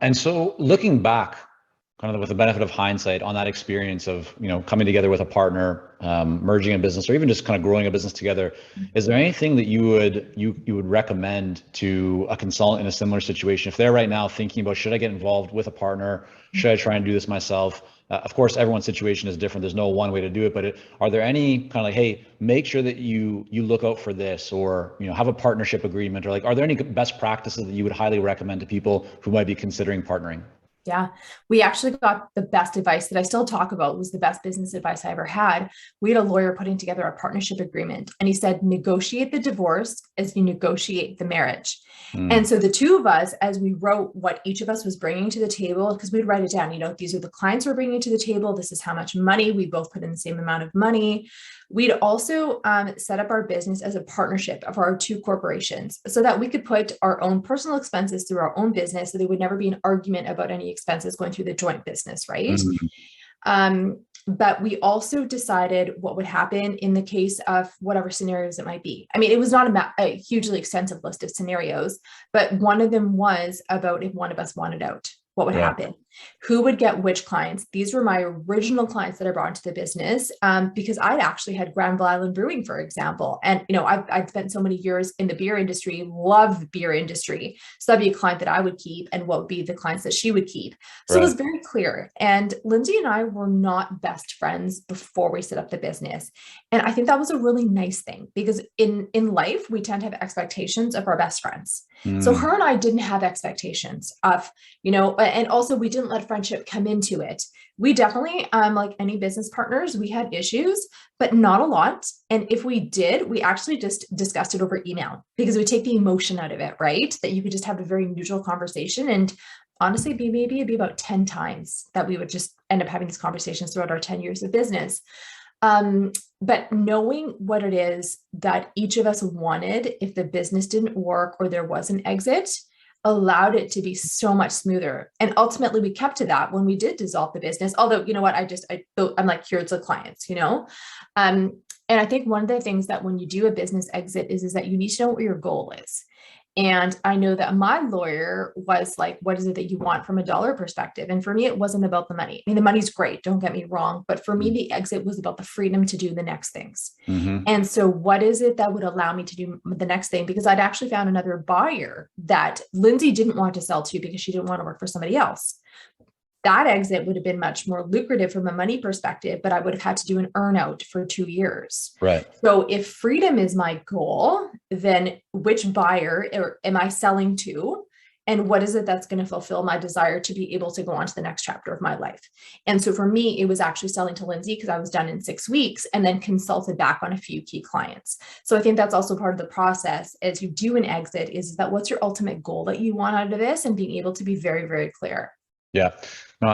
And so looking back, kind of with the benefit of hindsight on that experience of, coming together with a partner, merging a business, or even just kind of growing a business together, is there anything that you would recommend to a consultant in a similar situation if they're right now thinking about, should I get involved with a partner? Should I try and do this myself? Of course, everyone's situation is different. There's no one way to do it, but are there any kind of like, hey, make sure that you look out for this, or have a partnership agreement, or like, are there any best practices that you would highly recommend to people who might be considering partnering? Yeah, we actually got the best advice that I still talk about. Was the best business advice I ever had. We had a lawyer putting together a partnership agreement, and he said, negotiate the divorce as you negotiate the marriage. And Mm, so the two of us, as we wrote what each of us was bringing to the table, because we'd write it down, these are the clients we're bringing to the table. This is how much money we both put in the same amount of money. We'd also set up our business as a partnership of our two corporations so that we could put our own personal expenses through our own business, so there would never be an argument about any expenses going through the joint business, right? mm, But we also decided what would happen in the case of whatever scenarios it might be. I mean, it was not a hugely extensive list of scenarios, but one of them was about if one of us wanted out, what would right. happen? Who would get which clients? These were my original clients that I brought into the business, because I'd actually had Granville Island Brewing, for example. And, I've spent so many years in the beer industry, love the beer industry. So that'd be a client that I would keep, and what would be the clients that she would keep. So it was Right. very clear. And Lindsay and I were not best friends before we set up the business. And I think that was a really nice thing, because in life, we tend to have expectations of our best friends. So Mm, her and I didn't have expectations of, and also we didn't let friendship come into it. We definitely, like any business partners, we had issues, but not a lot. And if we did, we actually just discussed it over email, because it would take the emotion out of it, right? That you could just have a very neutral conversation. And honestly, maybe it'd be about 10 times that we would just end up having these conversations throughout our 10 years of business. But knowing what it is that each of us wanted, if the business didn't work or there was an exit, allowed it to be so much smoother. And ultimately we kept to that when we did dissolve the business. Although, you know what, I'm like, here's the clients. And I think one of the things that when you do a business exit is that you need to know what your goal is. And I know that my lawyer was like, what is it that you want from a dollar perspective? And for me, it wasn't about the money. I mean, the money's great, don't get me wrong. But for me, mm, the exit was about the freedom to do the next things. mm-hmm. And so what is it that would allow me to do the next thing? Because I'd actually found another buyer that Lindsay didn't want to sell to, because she didn't want to work for somebody else. That exit would have been much more lucrative from a money perspective, but I would have had to do an earnout for 2 years. Right. So if freedom is my goal, then which buyer am I selling to? And what is it that's going to fulfill my desire to be able to go on to the next chapter of my life? And so for me, it was actually selling to Lindsay, because I was done in 6 weeks, and then consulted back on a few key clients. So I think that's also part of the process as you do an exit, is that what's your ultimate goal that you want out of this, and being able to be very, very clear. Yeah. No,